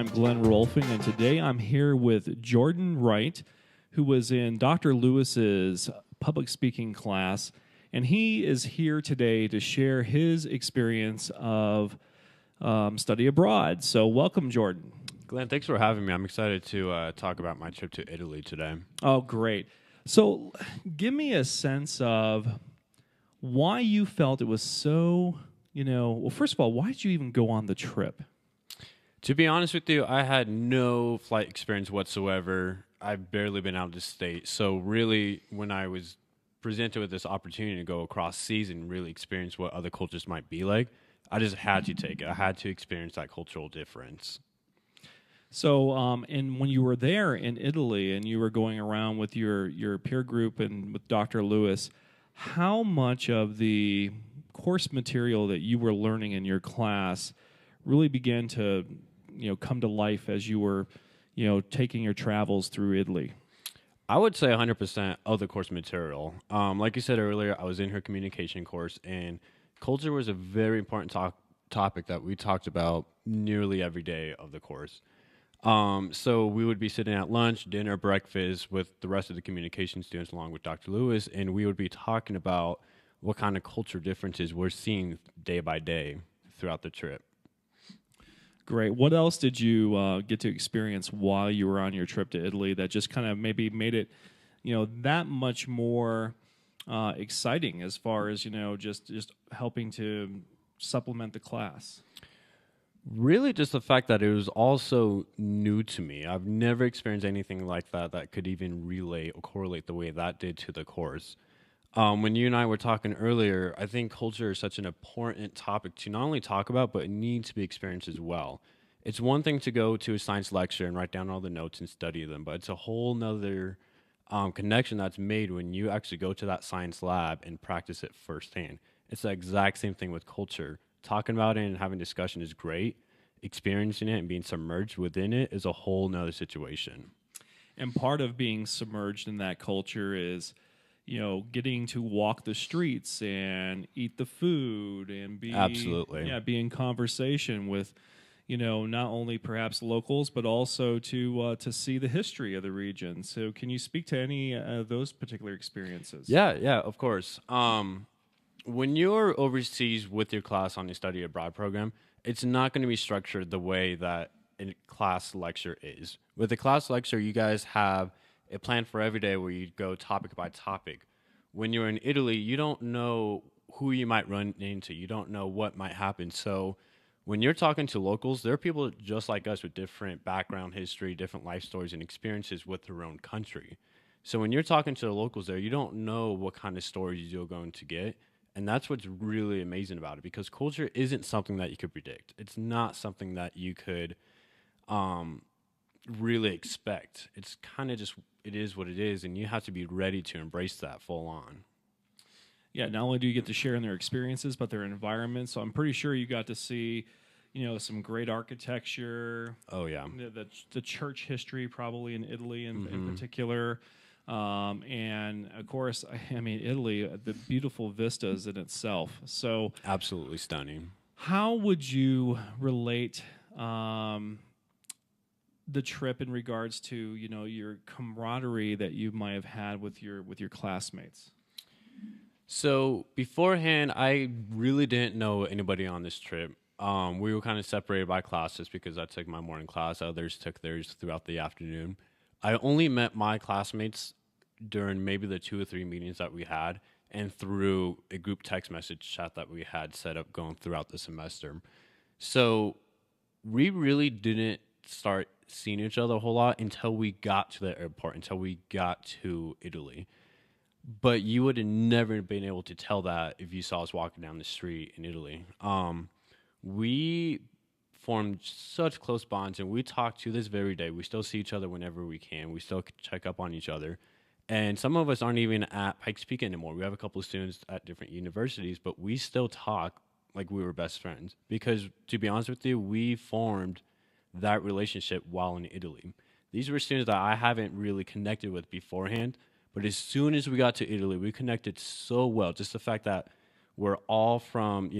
I'm Glenn Rolfing, and today I'm here with Jordan Wright, who was in Dr. Lewis's public speaking class, and he is here today to share his experience of study abroad. So welcome, Jordan. Glenn, thanks for having me. I'm excited to talk about my trip to Italy today. Oh, great. So give me a sense of why you felt it was so, well, first of all, why did you even go on the trip? To be honest with you, I had no flight experience whatsoever. I've barely been out of the state. So really, when I was presented with this opportunity to go across seas and really experience what other cultures might be like, I just had to take it. I had to experience that cultural difference. So, and when you were there in Italy and you were going around with your peer group and with Dr. Lewis, how much of the course material that you were learning in your class really began to, come to life as you were, taking your travels through Italy? I would say 100% of the course material. Like you said earlier, I was in her communication course, and culture was a very important topic that we talked about nearly every day of the course. So we would be sitting at lunch, dinner, breakfast with the rest of the communication students along with Dr. Lewis, and we would be talking about what kind of culture differences we're seeing day by day throughout the trip. Great. What else did you get to experience while you were on your trip to Italy that just kind of maybe made it, that much more exciting as far as, just helping to supplement the class? Really just the fact that it was also new to me. I've never experienced anything like that could even relate or correlate the way that did to the course. When you and I were talking earlier, I think culture is such an important topic to not only talk about, but it needs to be experienced as well. It's one thing to go to a science lecture and write down all the notes and study them, but it's a whole nother connection that's made when you actually go to that science lab and practice it firsthand. It's the exact same thing with culture. Talking about it and having discussion is great. Experiencing it and being submerged within it is a whole nother situation. And part of being submerged in that culture is, getting to walk the streets and eat the food and be be in conversation with, not only perhaps locals but also to see the history of the region. So, can you speak to any of those particular experiences? Yeah, of course. When you're overseas with your class on the study abroad program, it's not going to be structured the way that a class lecture is. With a class lecture, you guys have a plan for every day where you go topic by topic. When you're in Italy, you don't know who you might run into. You don't know what might happen. So when you're talking to locals, there are people just like us with different background history, different life stories and experiences with their own country. So when you're talking to the locals there, you don't know what kind of stories you're going to get. And that's what's really amazing about it, because culture isn't something that you could predict. It's not something that you could really expect. It's kind of just, it is what it is, and you have to be ready to embrace that full on. Yeah, not only do you get to share in their experiences, but their environment. So I'm pretty sure you got to see, some great architecture. Oh, yeah. The church history probably in Italy in particular. And of course, Italy, the beautiful vistas in itself. So absolutely stunning. How would you relate the trip in regards to, your camaraderie that you might have had with your classmates? So beforehand, I really didn't know anybody on this trip. We were kind of separated by classes because I took my morning class. Others took theirs throughout the afternoon. I only met my classmates during maybe the 2 or 3 meetings that we had and through a group text message chat that we had set up going throughout the semester. So we really didn't start seeing each other a whole lot until we got to the airport, until we got to Italy. But you would have never been able to tell that if you saw us walking down the street in Italy. We formed such close bonds, and we talk to this very day. We still see each other whenever we can. We still check up on each other. And some of us aren't even at Pikes Peak anymore. We have a couple of students at different universities, but we still talk like we were best friends. Because, to be honest with you, we formed that relationship while in Italy. These were students that I haven't really connected with beforehand, but as soon as we got to Italy, we connected so well. Just the fact that we're all from,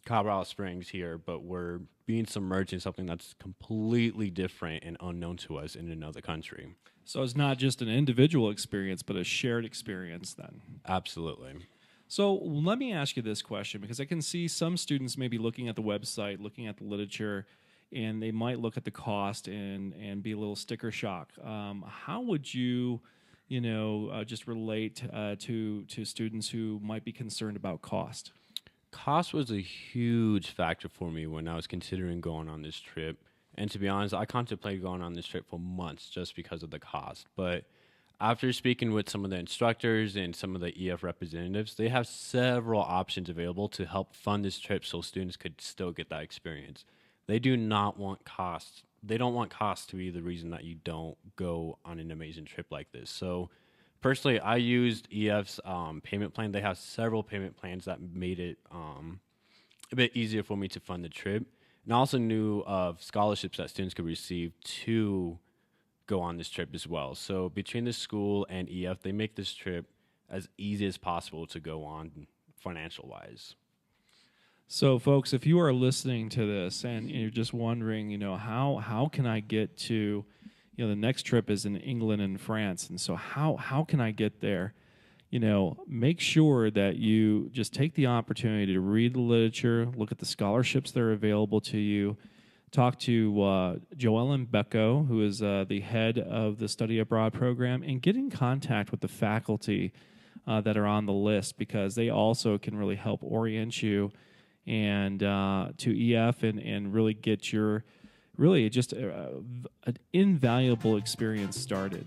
Colorado Springs here, but we're being submerged in something that's completely different and unknown to us in another country. So it's not just an individual experience, but a shared experience then. Absolutely. So let me ask you this question, because I can see some students maybe looking at the website, looking at the literature, and they might look at the cost and be a little sticker shock. How would you, just relate to students who might be concerned about cost? Cost was a huge factor for me when I was considering going on this trip. And to be honest, I contemplated going on this trip for months just because of the cost. But after speaking with some of the instructors and some of the EF representatives, they have several options available to help fund this trip so students could still get that experience. They do not want costs. They don't want costs to be the reason that you don't go on an amazing trip like this. So personally, I used EF's payment plan. They have several payment plans that made it a bit easier for me to fund the trip. And I also knew of scholarships that students could receive to go on this trip as well. So between the school and EF, they make this trip as easy as possible to go on financial-wise. So, folks, if you are listening to this and you're just wondering, how can I get to, the next trip is in England and France, and so how can I get there? Make sure that you just take the opportunity to read the literature, look at the scholarships that are available to you, talk to Joellen Becko, who is the head of the Study Abroad program, and get in contact with the faculty that are on the list, because they also can really help orient you and to EF and really get your really just an invaluable experience started.